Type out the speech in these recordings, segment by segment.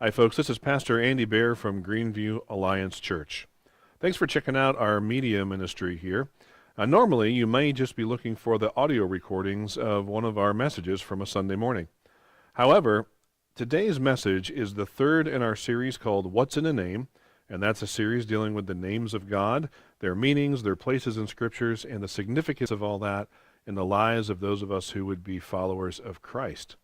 Hi folks, this is Pastor Andy Beare from Greenview Alliance Church. Thanks for checking out our media ministry here. Normally, you may just be looking for the audio recordings of one of our messages from a Sunday morning. However, today's message is the third in our series called What's in a Name, and that's a series dealing with the names of God, their meanings, their places in scriptures, and the significance of all that in the lives of those of us who would be followers of Christ.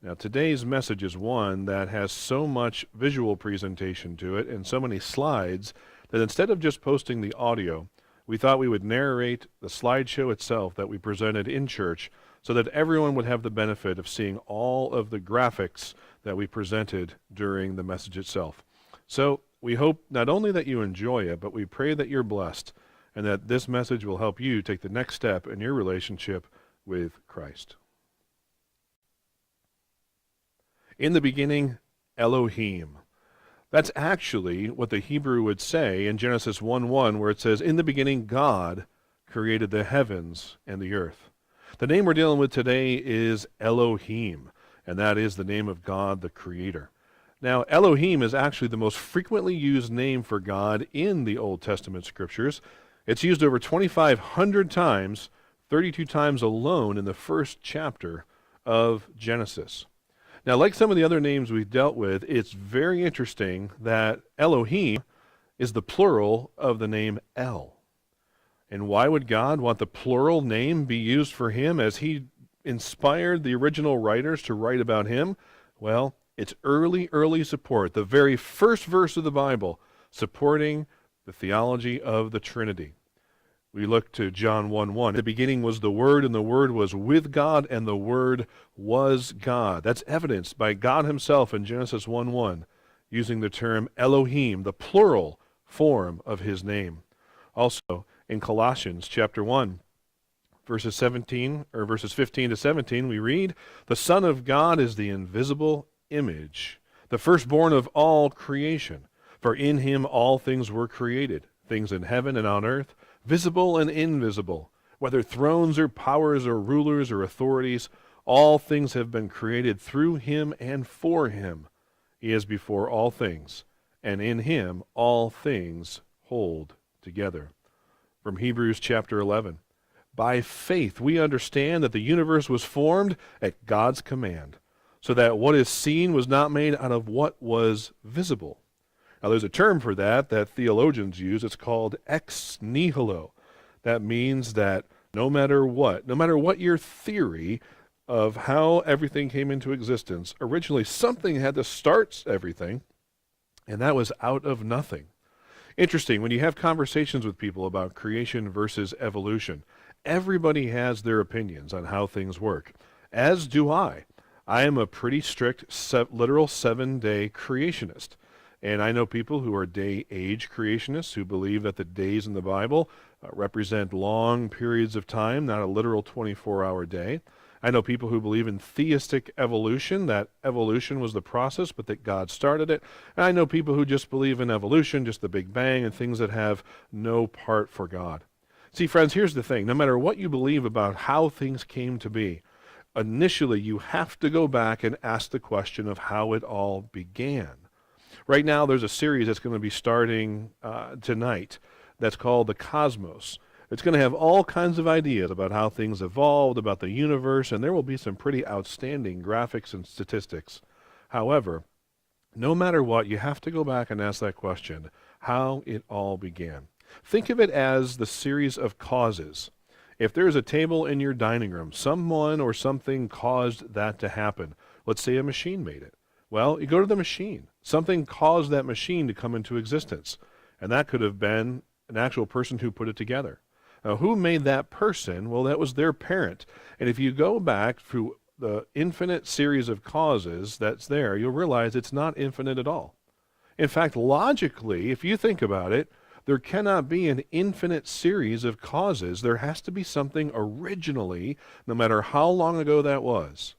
Now, today's message is one that has so much visual presentation to it and so many slides that instead of just posting the audio, we thought we would narrate the slideshow itself that we presented in church so that everyone would have the benefit of seeing all of the graphics that we presented during the message itself. So we hope not only that you enjoy it, but we pray that you're blessed and that this message will help you take the next step in your relationship with Christ. In the beginning, Elohim. That's actually what the Hebrew would say in Genesis 1:1, where it says, "In the beginning, God created the heavens and the earth." The name we're dealing with today is Elohim, and that is the name of God, the Creator. Now, Elohim is actually the most frequently used name for God in the Old Testament scriptures. It's used over 2,500 times, 32 times alone in the first chapter of Genesis. Now, like some of the other names we've dealt with, it's very interesting that Elohim is the plural of the name El. And why would God want the plural name be used for him as he inspired the original writers to write about him? Well, it's early support, the very first verse of the Bible, supporting the theology of the Trinity. We look to John 1:1. The beginning was the Word, and the Word was with God, and the Word was God. That's evidenced by God himself in Genesis 1:1, using the term Elohim, the plural form of his name. Also, in Colossians chapter 1, verses 15 to 17, we read, "The Son of God is the invisible image, the firstborn of all creation. For in him all things were created, things in heaven and on earth, visible and invisible, whether thrones or powers or rulers or authorities, all things have been created through him and for him. He is before all things, and in him all things hold together." From Hebrews chapter 11, "By faith we understand that the universe was formed at God's command, so that what is seen was not made out of what was visible." Now, there's a term for that theologians use. It's called ex nihilo. That means that no matter what your theory of how everything came into existence, originally something had to start everything, and that was out of nothing. Interesting, when you have conversations with people about creation versus evolution, everybody has their opinions on how things work, as do I. I am a pretty strict literal 7-day creationist. And I know people who are day-age creationists who believe that the days in the Bible represent long periods of time, not a literal 24-hour day. I know people who believe in theistic evolution, that evolution was the process, but that God started it. And I know people who just believe in evolution, just the Big Bang, and things that have no part for God. See, friends, here's the thing. No matter what you believe about how things came to be, initially you have to go back and ask the question of how it all began. Right now, there's a series that's going to be starting tonight that's called The Cosmos. It's going to have all kinds of ideas about how things evolved, about the universe, and there will be some pretty outstanding graphics and statistics. However, no matter what, you have to go back and ask that question, how it all began. Think of it as the series of causes. If there's a table in your dining room, someone or something caused that to happen. Let's say a machine made it. Well, you go to the machine. Something caused that machine to come into existence. And that could have been an actual person who put it together. Now, who made that person? Well, that was their parent. And if you go back through the infinite series of causes that's there, you'll realize it's not infinite at all. In fact, logically, if you think about it, there cannot be an infinite series of causes. There has to be something originally, no matter how long ago that was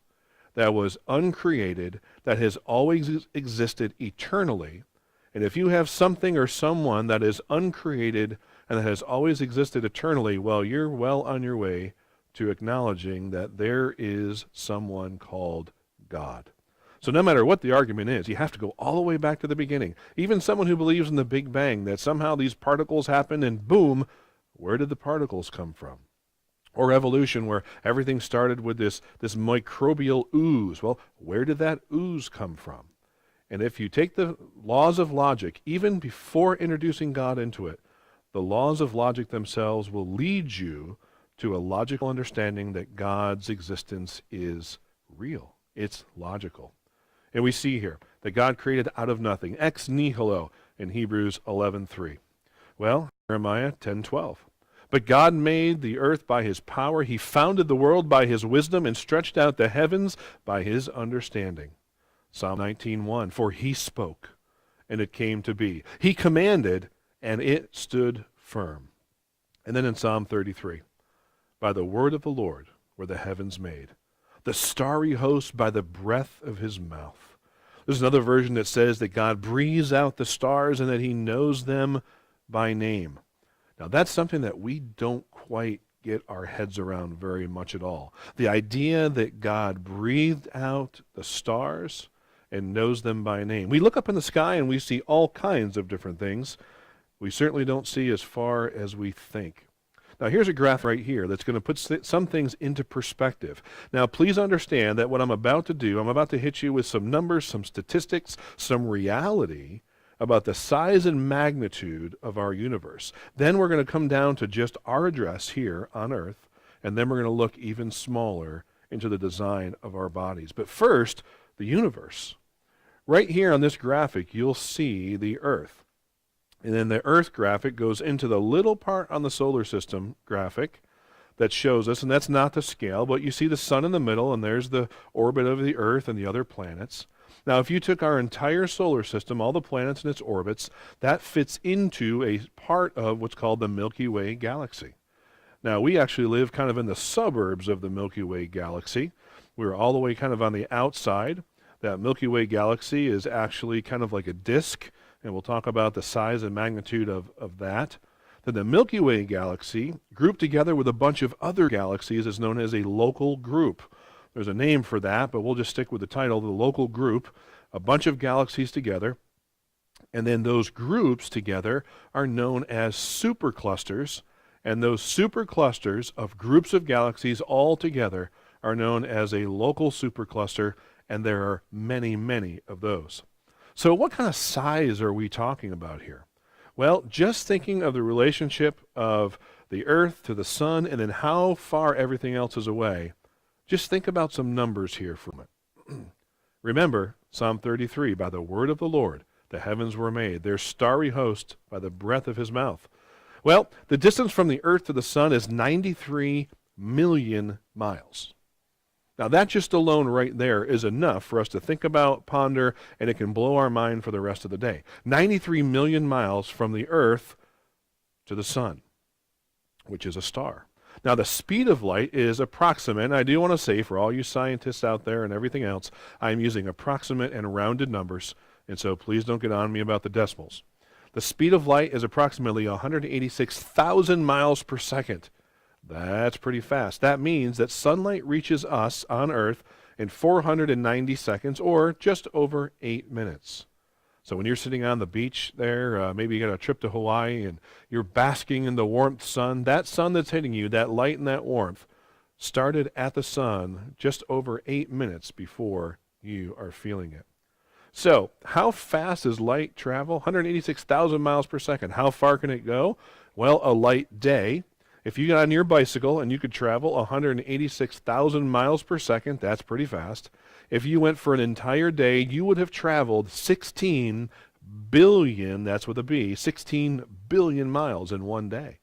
uncreated, that has always existed eternally. And if you have something or someone that is uncreated and that has always existed eternally, well, you're well on your way to acknowledging that there is someone called God. So no matter what the argument is, you have to go all the way back to the beginning. Even someone who believes in the Big Bang, that somehow these particles happen and boom, where did the particles come from? Or evolution, where everything started with this microbial ooze. Well, where did that ooze come from? And if you take the laws of logic, even before introducing God into it, the laws of logic themselves will lead you to a logical understanding that God's existence is real. It's logical. And we see here that God created out of nothing, ex nihilo in Hebrews 11:3. Well, Jeremiah 10:12. But God made the earth by his power. He founded the world by his wisdom and stretched out the heavens by his understanding. Psalm 19:1. For he spoke, and it came to be. He commanded, and it stood firm. And then in Psalm 33. By the word of the Lord were the heavens made, the starry host by the breath of his mouth. There's another version that says that God breathes out the stars and that he knows them by name. Now that's something that we don't quite get our heads around very much at all. The idea that God breathed out the stars and knows them by name. We look up in the sky and we see all kinds of different things. We certainly don't see as far as we think. Now here's a graph right here that's going to put some things into perspective. Now please understand that what I'm about to do, I'm about to hit you with some numbers, some statistics, some reality about the size and magnitude of our universe. Then we're going to come down to just our address here on Earth, and then we're going to look even smaller into the design of our bodies. But first, the universe. Right here on this graphic, you'll see the Earth. And then the Earth graphic goes into the little part on the solar system graphic that shows us, and that's not the scale, but you see the sun in the middle, and there's the orbit of the Earth and the other planets. Now, if you took our entire solar system, all the planets and its orbits, that fits into a part of what's called the Milky Way galaxy. Now, we actually live kind of in the suburbs of the Milky Way galaxy. We're all the way kind of on the outside. That Milky Way galaxy is actually kind of like a disk, and we'll talk about the size and magnitude of that. Then the Milky Way galaxy, grouped together with a bunch of other galaxies, is known as a local group. There's a name for that, but we'll just stick with the title, the local group, a bunch of galaxies together. And then those groups together are known as superclusters, and those superclusters of groups of galaxies all together are known as a local supercluster, and there are many, many of those. So what kind of size are we talking about here? Well, just thinking of the relationship of the Earth to the sun and then how far everything else is away, just think about some numbers here for a minute. Remember, Psalm 33, by the word of the Lord, the heavens were made, their starry host by the breath of his mouth. Well, the distance from the Earth to the sun is 93 million miles. Now that just alone right there is enough for us to think about, ponder, and it can blow our mind for the rest of the day. 93 million miles from the Earth to the sun, which is a star. Now the speed of light is approximate, and I do want to say for all you scientists out there and everything else, I'm using approximate and rounded numbers, and so please don't get on me about the decimals. The speed of light is approximately 186,000 miles per second. That's pretty fast. That means that sunlight reaches us on Earth in 490 seconds, or just over 8 minutes. So when you're sitting on the beach there, maybe you got a trip to Hawaii and you're basking in the warmth sun, that sun that's hitting you, that light and that warmth, started at the sun just over 8 minutes before you are feeling it. So how fast does light travel? 186,000 miles per second. How far can it go? Well, a light day. If you got on your bicycle and you could travel 186,000 miles per second, that's pretty fast. If you went for an entire day, you would have traveled 16 billion, that's with a B, 16 billion miles in one day.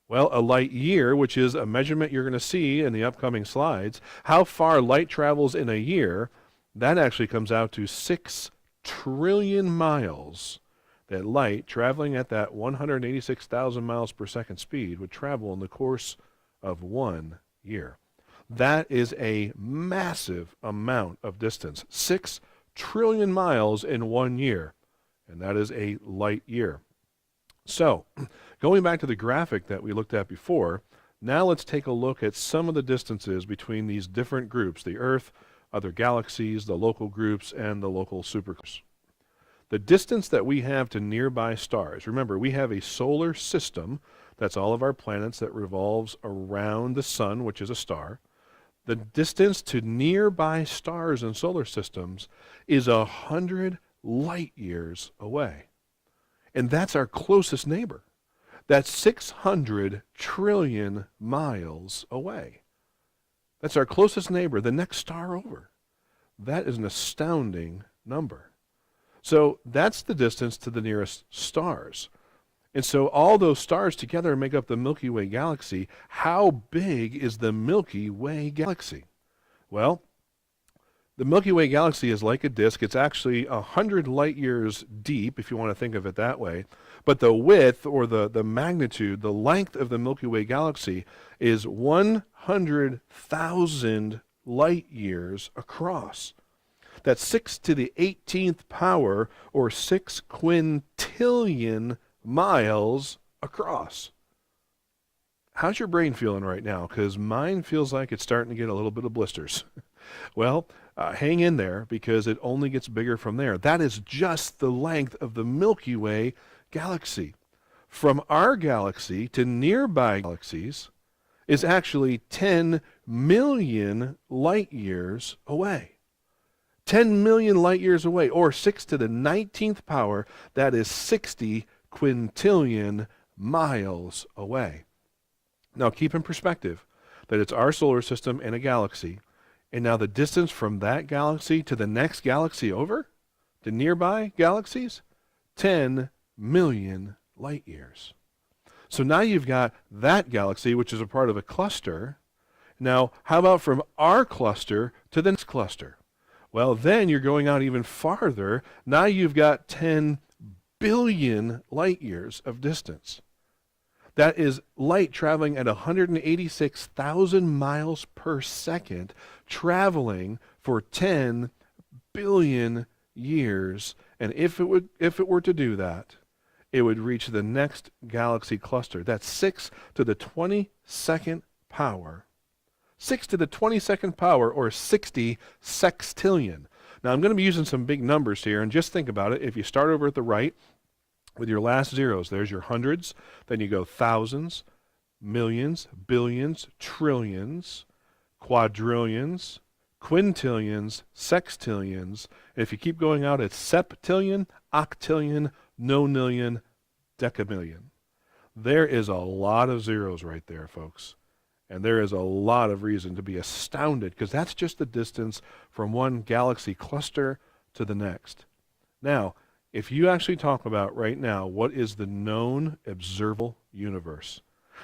Well, a light year, which is a measurement you're going to see in the upcoming slides, how far light travels in a year, that actually comes out to 6 trillion miles that light traveling at that 186,000 miles per second speed would travel in the course of 1 year. That is a massive amount of distance. 6 trillion miles in 1 year, and that is a light year. So, going back to the graphic that we looked at before, now let's take a look at some of the distances between these different groups, the Earth, other galaxies, the local groups, and the local supergroups. The distance that we have to nearby stars, remember, we have a solar system, that's all of our planets, that revolves around the sun, which is a star. The distance to nearby stars and solar systems is 100 light years away. And that's our closest neighbor. That's 600 trillion miles away. That's our closest neighbor, the next star over. That is an astounding number. So that's the distance to the nearest stars. And so all those stars together make up the Milky Way galaxy. How big is the Milky Way galaxy? Well, the Milky Way galaxy is like a disk. It's actually 100 light years deep, if you want to think of it that way. But the width, or the magnitude, the length of the Milky Way galaxy is 100,000 light years across. That's 6 to the 18th power, or 6 quintillion miles across. How's your brain feeling right now? Because mine feels like it's starting to get a little bit of blisters. Well, hang in there, because it only gets bigger from there. That is just the length of the Milky Way galaxy. From our galaxy to nearby galaxies is actually 10 million light years away. 10 million light years away, or 6 to the 19th power, that is 60 quintillion miles away. Now keep in perspective that it's our solar system and a galaxy, and now the distance from that galaxy to the next galaxy over, to nearby galaxies, 10 million light years. So now you've got that galaxy, which is a part of a cluster. Now, how about from our cluster to the next cluster? Well, then you're going out even farther. Now you've got 10 billion light years of distance. That is light traveling at 186,000 miles per second, traveling for 10 billion years. And if it were to do that, it would reach the next galaxy cluster. That's 6 to the 22nd power. 6 to the 22nd power, or 60 sextillion. Now I'm going to be using some big numbers here, and just think about it. If you start over at the right with your last zeros, there's your hundreds, then you go thousands, millions, billions, trillions, quadrillions, quintillions, sextillions, and if you keep going out, it's septillion, octillion, nonillion, decamillion. There is a lot of zeros right there, folks. And there is a lot of reason to be astounded, because that's just the distance from one galaxy cluster to the next. Now, if you actually talk about right now what is the known observable universe,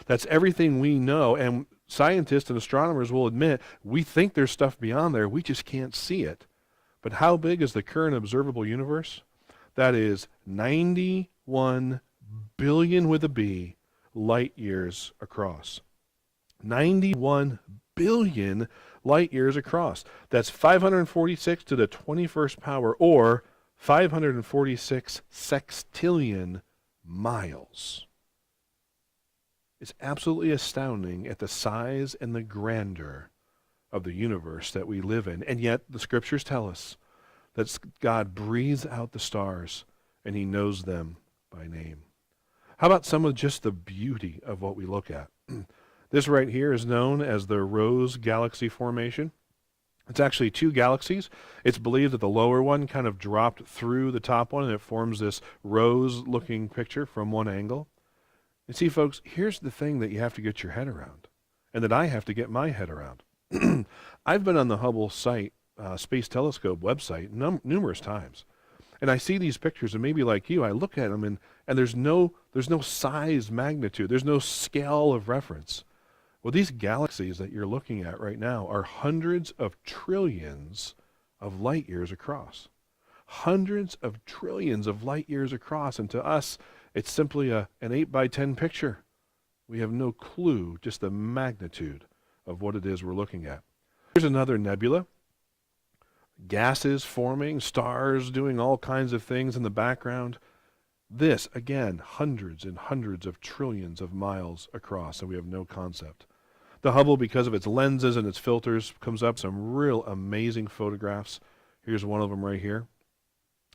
that's everything we know, and scientists and astronomers will admit we think there's stuff beyond there, we just can't see it. But how big is the current observable universe? That is 91 billion with a B light years across. 91 billion light years across. That's 546 to the 21st power, or 546 sextillion miles. It's absolutely astounding at the size and the grandeur of the universe that we live in. And yet the scriptures tell us that God breathes out the stars and he knows them by name. How about some of just the beauty of what we look at? This right here is known as the Rose Galaxy Formation. It's actually two galaxies. It's believed that the lower one kind of dropped through the top one, and it forms this rose-looking picture from one angle. And see, folks, here's the thing that you have to get your head around, and that I have to get my head around. I've been on the Hubble Space Telescope website numerous times, and I see these pictures, and maybe like you, I look at them, and there's no size magnitude. There's no scale of reference. Well, these galaxies that you're looking at right now are hundreds of trillions of light years across. Hundreds of trillions of light years across, and to us, it's simply an 8 by 10 picture. We have no clue just the magnitude of what it is we're looking at. Here's another nebula. Gases forming, stars doing all kinds of things in the background. This, again, hundreds and hundreds of trillions of miles across, and we have no concept. The Hubble, because of its lenses and its filters, comes up some real amazing photographs. Here's one of them right here.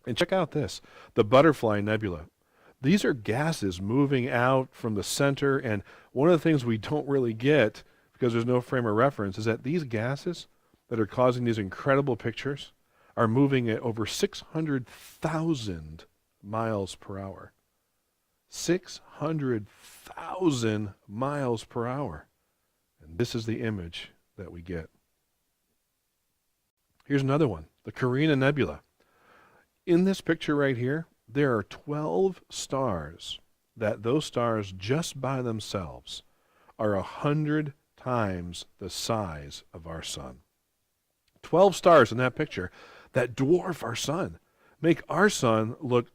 And check out this, the Butterfly Nebula. These are gases moving out from the center, and one of the things we don't really get, because there's no frame of reference, is that these gases that are causing these incredible pictures are moving at over 600,000 miles per hour. 600,000 miles per hour. And this is the image that we get. Here's another one, the Carina Nebula. In this picture right here, there are 12 stars that those stars just by themselves are 100 times the size of our sun. 12 stars in that picture that dwarf our sun, make our sun look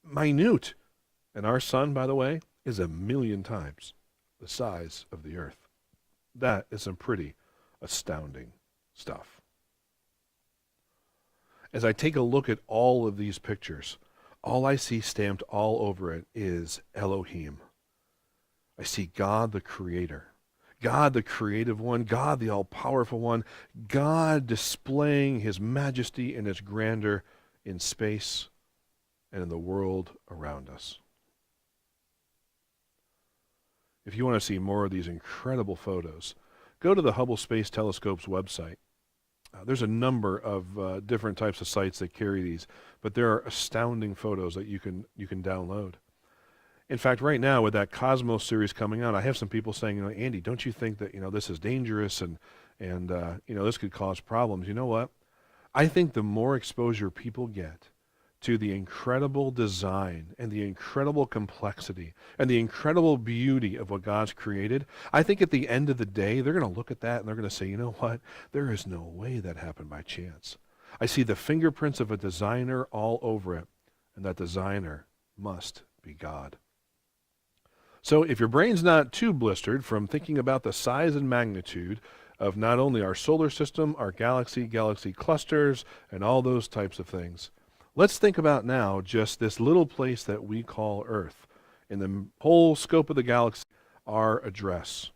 minute. And our sun, by the way, is 1,000,000 times the size of the earth. That is some pretty astounding stuff. As I take a look at all of these pictures, all I see stamped all over it is Elohim. I see God the Creator, God the creative one, God the all-powerful one, God displaying his majesty and his grandeur in space and in the world around us. If you want to see more of these incredible photos, go to the Hubble Space Telescope's website. There's a number of different types of sites that carry these, but there are astounding photos that you can download. In fact, right now with that Cosmos series coming out, I have some people saying, Andy, don't you think that this is dangerous and this could cause problems? You know what? I think the more exposure people get to the incredible design and the incredible complexity and the incredible beauty of what God's created, I think at the end of the day, they're going to look at that and they're going to say, you know what? There is no way that happened by chance. I see the fingerprints of a designer all over it, and that designer must be God. So if your brain's not too blistered from thinking about the size and magnitude of not only our solar system, our galaxy clusters, and all those types of things, let's think about now just this little place that we call Earth, in the whole scope of the galaxy, our address.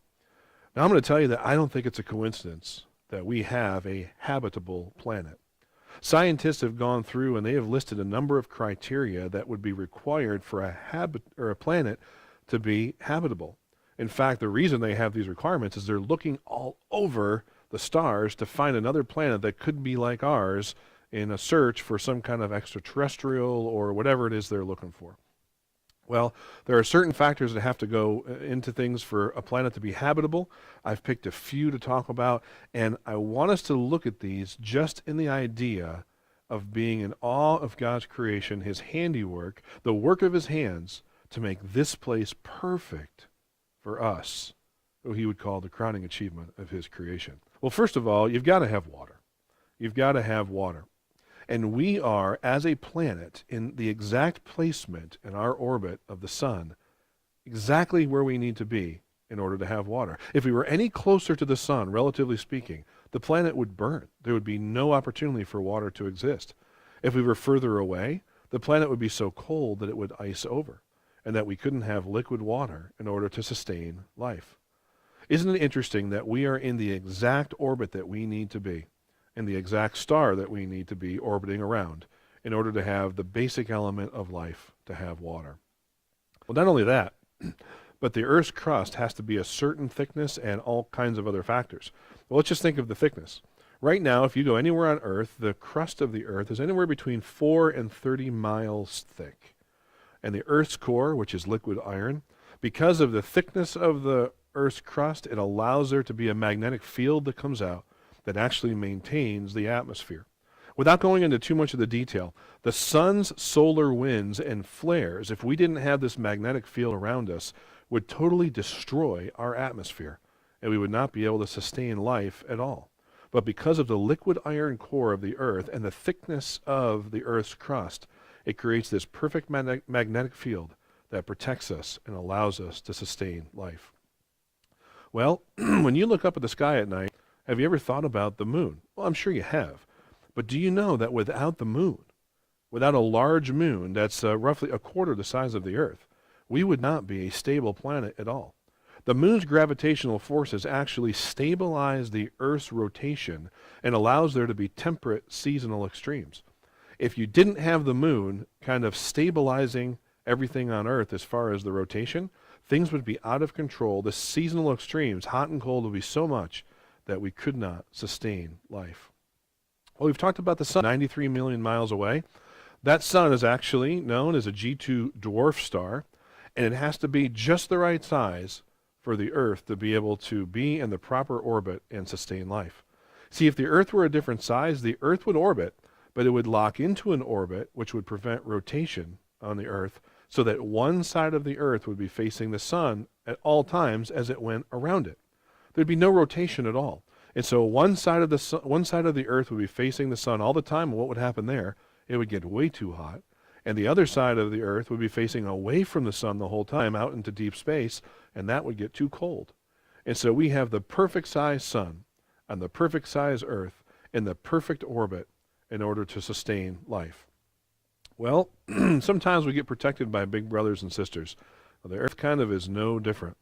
Now I'm going to tell you that I don't think it's a coincidence that we have a habitable planet. Scientists have gone through and they have listed a number of criteria that would be required for a planet to be habitable. In fact, the reason they have these requirements is they're looking all over the stars to find another planet that could be like ours in a search for some kind of extraterrestrial or whatever it is they're looking for. Well, there are certain factors that have to go into things for a planet to be habitable. I've picked a few to talk about, and I want us to look at these just in the idea of being in awe of God's creation, his handiwork, the work of his hands, to make this place perfect for us, who he would call the crowning achievement of his creation. Well, first of all, you've got to have water. You've got to have water. And we are, as a planet, in the exact placement in our orbit of the sun, exactly where we need to be in order to have water. If we were any closer to the sun, relatively speaking, the planet would burn. There would be no opportunity for water to exist. If we were further away, the planet would be so cold that it would ice over, and that we couldn't have liquid water in order to sustain life. Isn't it interesting that we are in the exact orbit that we need to be, and the exact star that we need to be orbiting around in order to have the basic element of life, to have water? Well, not only that, but the Earth's crust has to be a certain thickness and all kinds of other factors. Well, let's just think of the thickness. Right now, if you go anywhere on Earth, the crust of the Earth is anywhere between 4 and 30 miles thick. And the Earth's core, which is liquid iron, because of the thickness of the Earth's crust, it allows there to be a magnetic field that comes out that actually maintains the atmosphere. Without going into too much of the detail, the sun's solar winds and flares, if we didn't have this magnetic field around us, would totally destroy our atmosphere, and we would not be able to sustain life at all. But because of the liquid iron core of the Earth and the thickness of the Earth's crust, it creates this perfect magnetic field that protects us and allows us to sustain life. Well, when you look up at the sky at night, have you ever thought about the moon? Well, I'm sure you have. But do you know that without the moon, without a large moon that's roughly a quarter the size of the Earth, we would not be a stable planet at all? The moon's gravitational forces actually stabilize the Earth's rotation and allows there to be temperate seasonal extremes. If you didn't have the moon kind of stabilizing everything on Earth as far as the rotation, things would be out of control. The seasonal extremes, hot and cold, would be so much that we could not sustain life. Well, we've talked about the sun 93 million miles away. That sun is actually known as a G2 dwarf star, and it has to be just the right size for the Earth to be able to be in the proper orbit and sustain life. See, if the Earth were a different size, the Earth would orbit, but it would lock into an orbit which would prevent rotation on the Earth, so that one side of the Earth would be facing the sun at all times as it went around it. There'd be no rotation at all. And so one side of the Earth would be facing the sun all the time, and what would happen there? It would get way too hot. And the other side of the Earth would be facing away from the sun the whole time, out into deep space, and that would get too cold. And so we have the perfect size sun on the perfect size Earth in the perfect orbit in order to sustain life. Well, sometimes we get protected by big brothers and sisters. Well, the Earth kind of is no different.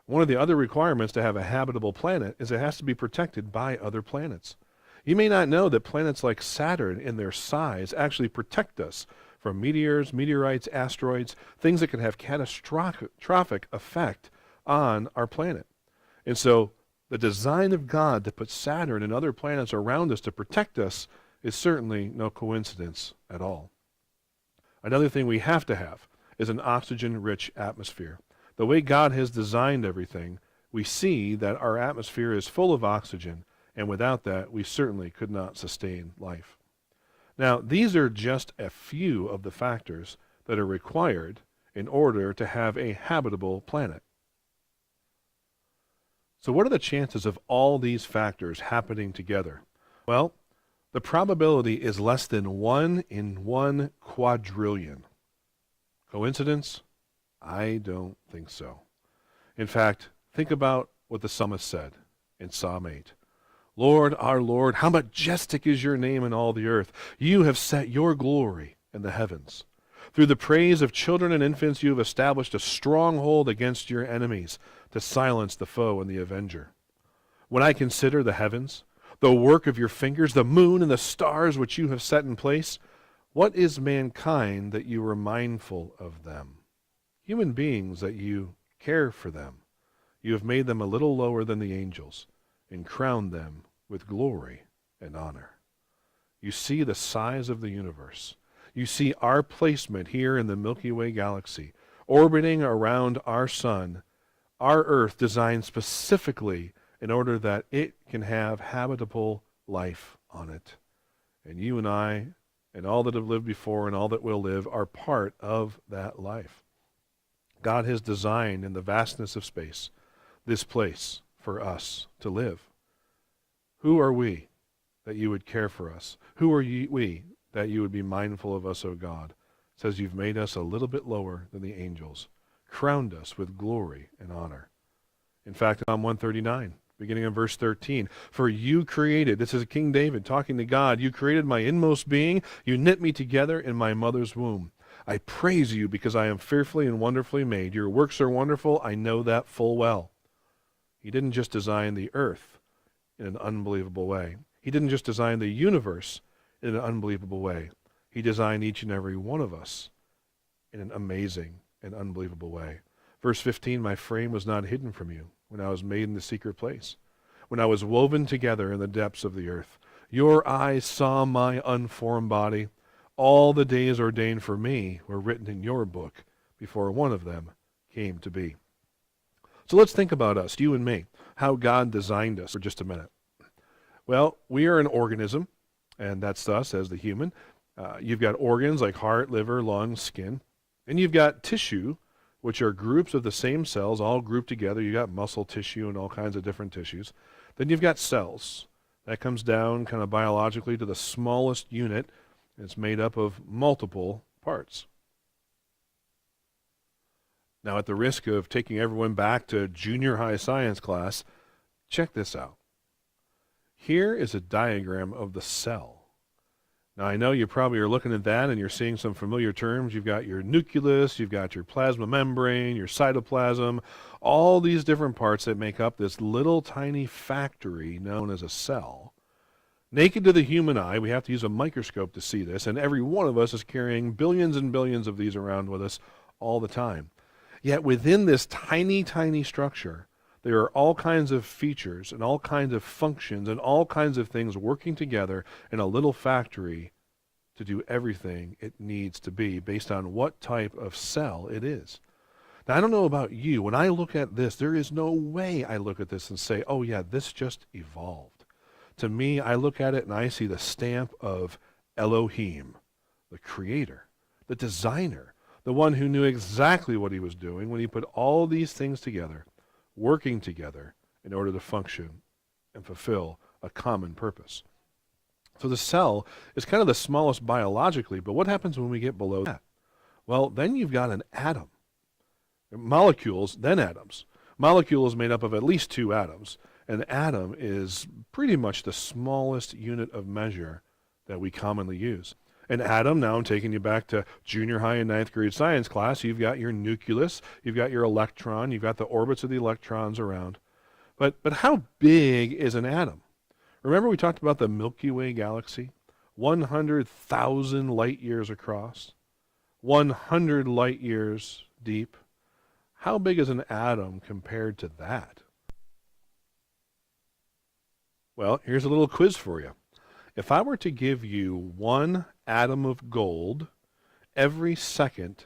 One of the other requirements to have a habitable planet is it has to be protected by other planets. You may not know that planets like Saturn, in their size, actually protect us from meteors, meteorites, asteroids, things that can have catastrophic effect on our planet. And so the design of God to put Saturn and other planets around us to protect us is certainly no coincidence at all. Another thing we have to have is an oxygen-rich atmosphere. The way God has designed everything, we see that our atmosphere is full of oxygen, and without that, we certainly could not sustain life. Now, these are just a few of the factors that are required in order to have a habitable planet. So what are the chances of all these factors happening together? Well, the probability is less than 1 in 1 quadrillion. Coincidence? I don't think so. In fact, think about what the psalmist said in Psalm 8. Lord, our Lord, how majestic is your name in all the earth. You have set your glory in the heavens. Through the praise of children and infants, you have established a stronghold against your enemies to silence the foe and the avenger. When I consider the heavens, the work of your fingers, the moon and the stars which you have set in place, what is mankind that you are mindful of them? Human beings that you care for them. You have made them a little lower than the angels and crowned them with glory and honor. You see the size of the universe. You see our placement here in the Milky Way galaxy, orbiting around our sun, our Earth designed specifically in order that it can have habitable life on it. And you and I, and all that have lived before and all that will live, are part of that life. God has designed in the vastness of space this place for us to live. Who are we that you would care for us? Who are we that you would be mindful of us, O God? It says you've made us a little bit lower than the angels, crowned us with glory and honor. In fact, Psalm 139, beginning in verse 13, for you created, this is King David talking to God, you created my inmost being, you knit me together in my mother's womb. I praise you because I am fearfully and wonderfully made. Your works are wonderful, I know that full well. He didn't just design the earth in an unbelievable way. He didn't just design the universe in an unbelievable way. He designed each and every one of us in an amazing and unbelievable way. Verse 15, my frame was not hidden from you when I was made in the secret place, when I was woven together in the depths of the earth. Your eyes saw my unformed body. All the days ordained for me were written in your book before one of them came to be. So let's think about us, you and me, how God designed us for just a minute. Well, we are an organism, and that's us as the human. You've got organs like heart, liver, lungs, skin. And you've got tissue, which are groups of the same cells all grouped together. You've got muscle tissue and all kinds of different tissues. Then you've got cells. That comes down kind of biologically to the smallest unit. It's made up of multiple parts. Now, at the risk of taking everyone back to junior high science class, check this out. Here is a diagram of the cell. Now, I know you probably are looking at that and you're seeing some familiar terms. You've got your nucleus, you've got your plasma membrane, your cytoplasm, all these different parts that make up this little tiny factory known as a cell. Naked to the human eye, we have to use a microscope to see this, and every one of us is carrying billions and billions of these around with us all the time. Yet within this tiny, tiny structure, there are all kinds of features and all kinds of functions and all kinds of things working together in a little factory to do everything it needs to be based on what type of cell it is. Now, I don't know about you. When I look at this, there is no way I look at this and say, oh yeah, this just evolved. To me, I look at it and I see the stamp of Elohim, the creator, the designer, the one who knew exactly what he was doing when he put all these things together, working together in order to function and fulfill a common purpose. So the cell is kind of the smallest biologically, but what happens when we get below that? Well, then you've got an atom. Molecules, then atoms. Molecule is made up of at least two atoms. An atom is pretty much the smallest unit of measure that we commonly use. An atom, now I'm taking you back to junior high and ninth grade science class. You've got your nucleus, you've got your electron, you've got the orbits of the electrons around. But how big is an atom? Remember we talked about the Milky Way galaxy? 100,000 light years across, 100 light years deep. How big is an atom compared to that? Well, here's a little quiz for you. If I were to give you one atom of gold every second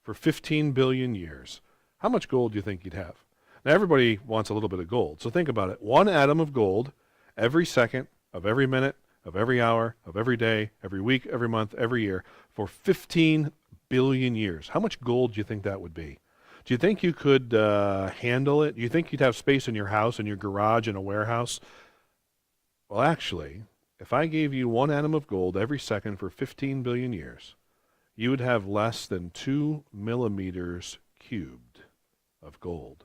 for 15 billion years, how much gold do you think you'd have? Now, everybody wants a little bit of gold, so think about it. One atom of gold every second of every minute, of every hour, of every day, every week, every month, every year, for 15 billion years. How much gold do you think that would be? Do you think you could handle it? Do you think you'd have space in your house, in your garage, in a warehouse? Well, actually, if I gave you one atom of gold every second for 15 billion years, you would have less than 2 millimeters cubed of gold.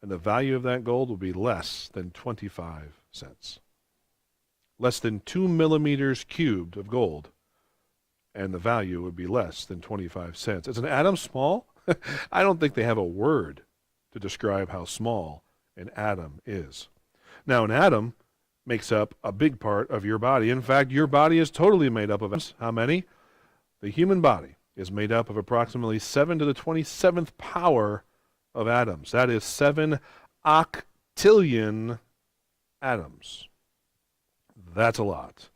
And the value of that gold would be less than 25 cents. Less than 2 millimeters cubed of gold, and the value would be less than 25 cents. Is an atom small? I don't think they have a word to describe how small an atom is. Now, an atom makes up a big part of your body. In fact, your body is totally made up of atoms. How many? The human body is made up of approximately 7 to the 27th power of atoms. That is 7 octillion atoms. That's a lot.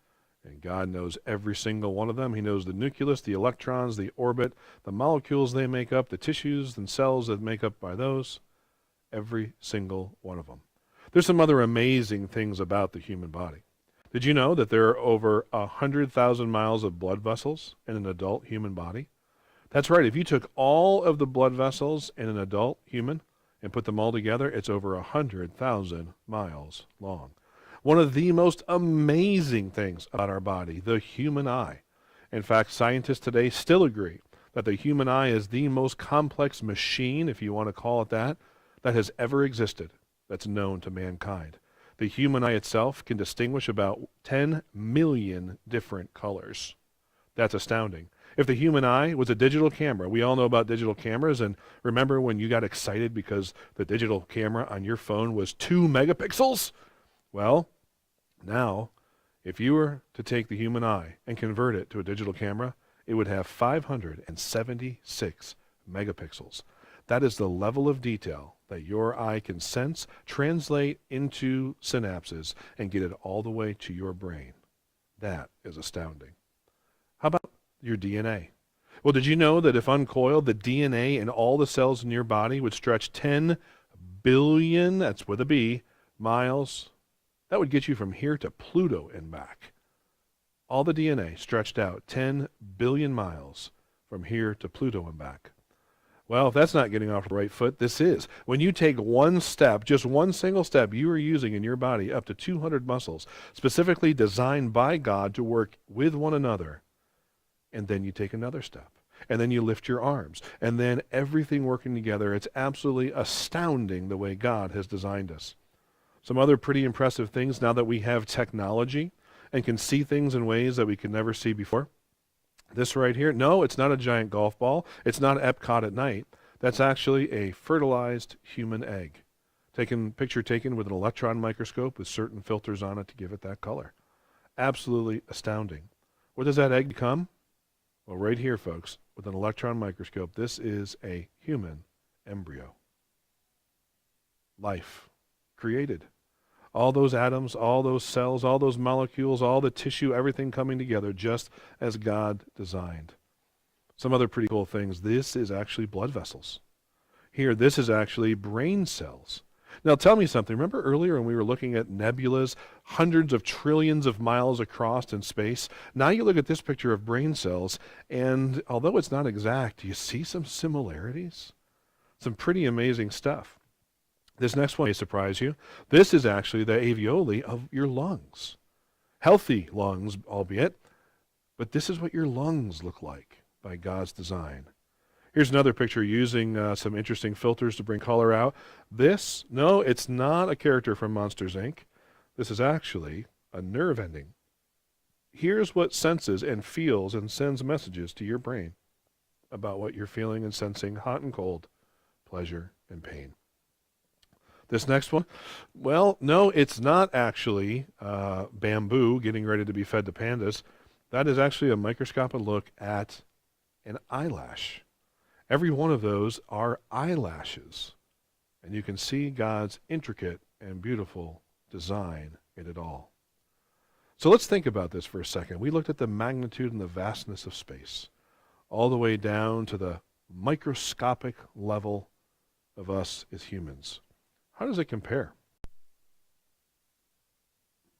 And God knows every single one of them. He knows the nucleus, the electrons, the orbit, the molecules they make up, the tissues and cells that make up by those. Every single one of them. There's some other amazing things about the human body. Did you know that there are over 100,000 miles of blood vessels in an adult human body? That's right. If you took all of the blood vessels in an adult human and put them all together, it's over 100,000 miles long. One of the most amazing things about our body, the human eye. In fact, scientists today still agree that the human eye is the most complex machine, if you want to call it that has ever existed, that's known to mankind. The human eye itself can distinguish about 10 million different colors. That's astounding. If the human eye was a digital camera, we all know about digital cameras, and remember when you got excited because the digital camera on your phone was 2 megapixels? Well, now, if you were to take the human eye and convert it to a digital camera, it would have 576 megapixels. That is the level of detail that your eye can sense, translate into synapses, and get it all the way to your brain. That is astounding. How about your DNA? Well, did you know that if uncoiled, the DNA in all the cells in your body would stretch 10 billion, that's with a B, miles? That would get you from here to Pluto and back. All the DNA stretched out 10 billion miles from here to Pluto and back. Well, if that's not getting off the right foot, this is. When you take one step, just one single step, you are using in your body up to 200 muscles, specifically designed by God to work with one another. And then you take another step. And then you lift your arms. And then everything working together. It's absolutely astounding the way God has designed us. Some other pretty impressive things now that we have technology and can see things in ways that we could never see before? This right here, no, it's not a giant golf ball. It's not Epcot at night. That's actually a fertilized human egg. Picture taken with an electron microscope with certain filters on it to give it that color. Absolutely astounding. What does that egg become? Well, right here, folks, with an electron microscope, this is a human embryo. Life created. All those atoms, all those cells, all those molecules, all the tissue, everything coming together just as God designed. Some other pretty cool things. This is actually blood vessels. Here, this is actually brain cells. Now tell me something. Remember earlier when we were looking at nebulas, hundreds of trillions of miles across in space? Now you look at this picture of brain cells, and although it's not exact, do you see some similarities? Some pretty amazing stuff. This next one may surprise you. This is actually the alveoli of your lungs. Healthy lungs, albeit, but this is what your lungs look like by God's design. Here's another picture using some interesting filters to bring color out. This, no, it's not a character from Monsters, Inc. This is actually a nerve ending. Here's what senses and feels and sends messages to your brain about what you're feeling and sensing, hot and cold, pleasure and pain. This next one, well, no, it's not actually bamboo getting ready to be fed to pandas. That is actually a microscopic look at an eyelash. Every one of those are eyelashes. And you can see God's intricate and beautiful design in it all. So let's think about this for a second. We looked at the magnitude and the vastness of space, all the way down to the microscopic level of us as humans. How does it compare?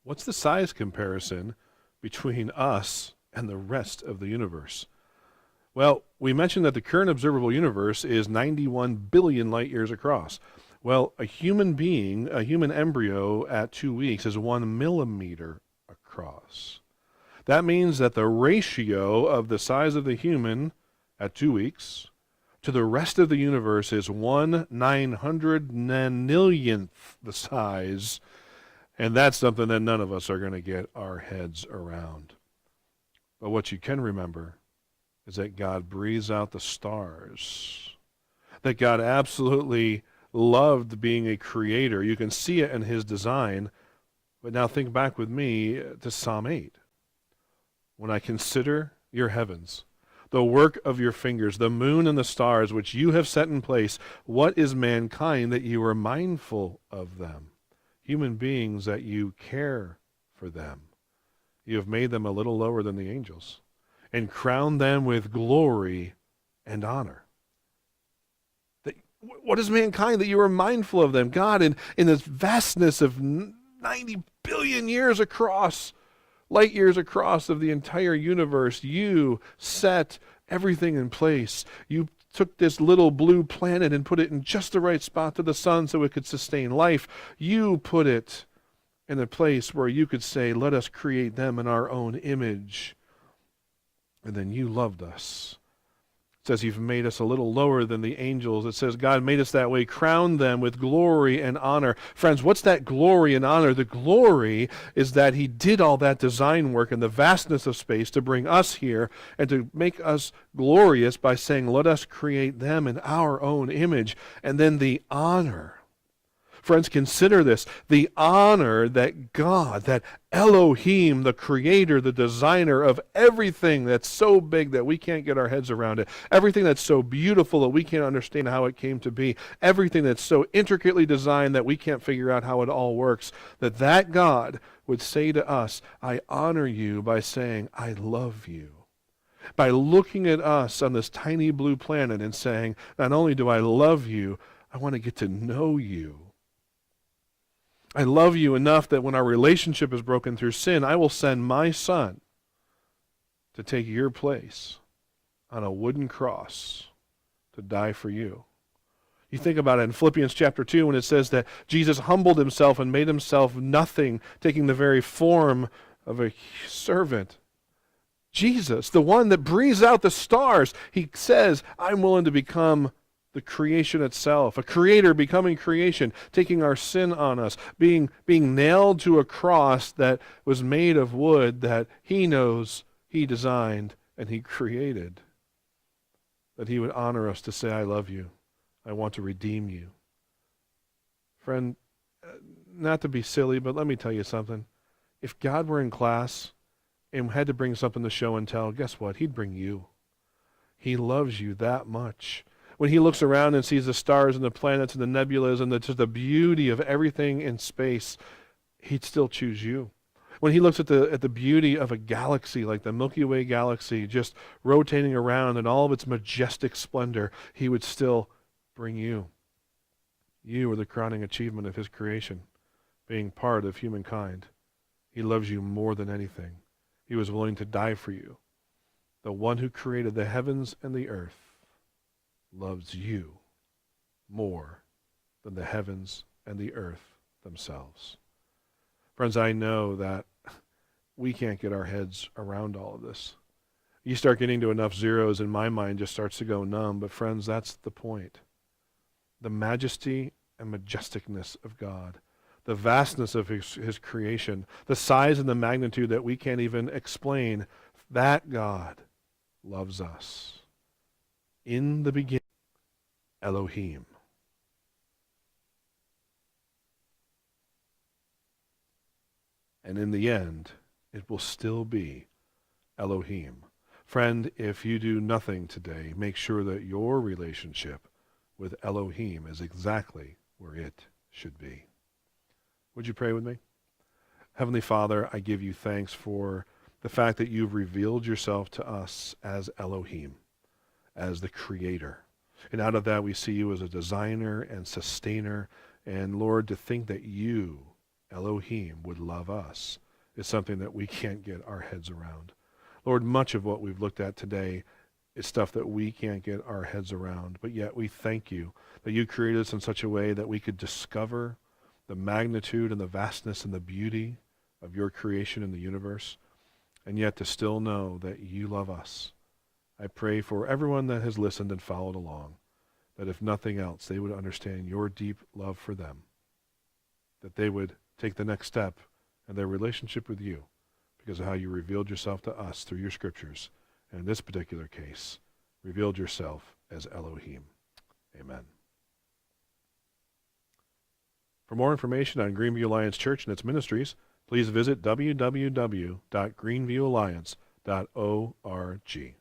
What's the size comparison between us and the rest of the universe? Well, we mentioned that the current observable universe is 91 billion light years across. Well, a human being, a human embryo at 2 weeks is 1 millimeter across. That means that the ratio of the size of the human at 2 weeks to the rest of the universe is 1/900 millionth the size, and that's something that none of us are going to get our heads around. But what you can remember is that God breathes out the stars, that God absolutely loved being a creator. You can see it in his design, but now think back with me to Psalm 8. When I consider your heavens, the work of your fingers, the moon and the stars which you have set in place, what is mankind that you are mindful of them? Human beings that you care for them. You have made them a little lower than the angels and crowned them with glory and honor. What is mankind that you are mindful of them? God, in this vastness of 90 billion years across, light years across of the entire universe, you set everything in place. You took this little blue planet and put it in just the right spot to the sun so it could sustain life. You put it in a place where you could say, let us create them in our own image. And then you loved us. It says you've made us a little lower than the angels. It says God made us that way, crowned them with glory and honor. Friends, what's that glory and honor? The glory is that he did all that design work in the vastness of space to bring us here and to make us glorious by saying, let us create them in our own image. And then the honor. Friends, consider this, the honor that God, that Elohim, the creator, the designer of everything that's so big that we can't get our heads around it, everything that's so beautiful that we can't understand how it came to be, everything that's so intricately designed that we can't figure out how it all works, that God would say to us, I honor you by saying, I love you. By looking at us on this tiny blue planet and saying, not only do I love you, I want to get to know you. I love you enough that when our relationship is broken through sin, I will send my son to take your place on a wooden cross to die for you. You think about it in Philippians chapter 2 when it says that Jesus humbled himself and made himself nothing, taking the very form of a servant. Jesus, the one that breathes out the stars, he says, I'm willing to become the creation itself, a creator becoming creation, taking our sin on us, being nailed to a cross that was made of wood that he knows he designed and he created. That he would honor us to say, I love you. I want to redeem you. Friend, not to be silly, but let me tell you something. If God were in class and had to bring something to show and tell, guess what? He'd bring you. He loves you that much. When he looks around and sees the stars and the planets and the nebulas and the beauty of everything in space, he'd still choose you. When he looks at the beauty of a galaxy like the Milky Way galaxy just rotating around in all of its majestic splendor, he would still bring you. You are the crowning achievement of his creation, being part of humankind. He loves you more than anything. He was willing to die for you. The one who created the heavens and the earth loves you more than the heavens and the earth themselves. Friends, I know that we can't get our heads around all of this. You start getting to enough zeros and my mind just starts to go numb, but friends, that's the point. The majesty and majesticness of God, the vastness of his creation, the size and the magnitude that we can't even explain, that God loves us. In the beginning, Elohim. And in the end, it will still be Elohim. Friend, if you do nothing today, make sure that your relationship with Elohim is exactly where it should be. Would you pray with me? Heavenly Father, I give you thanks for the fact that you've revealed yourself to us as Elohim, as the creator. And out of that we see you as a designer and sustainer. And Lord, to think that you, Elohim, would love us is something that we can't get our heads around. Lord, much of what we've looked at today is stuff that we can't get our heads around, but yet we thank you that you created us in such a way that we could discover the magnitude and the vastness and the beauty of your creation in the universe, and yet to still know that you love us. I pray for everyone that has listened and followed along, that if nothing else, they would understand your deep love for them, that they would take the next step in their relationship with you because of how you revealed yourself to us through your scriptures, and in this particular case, revealed yourself as Elohim. Amen. For more information on Greenview Alliance Church and its ministries, please visit www.greenviewalliance.org.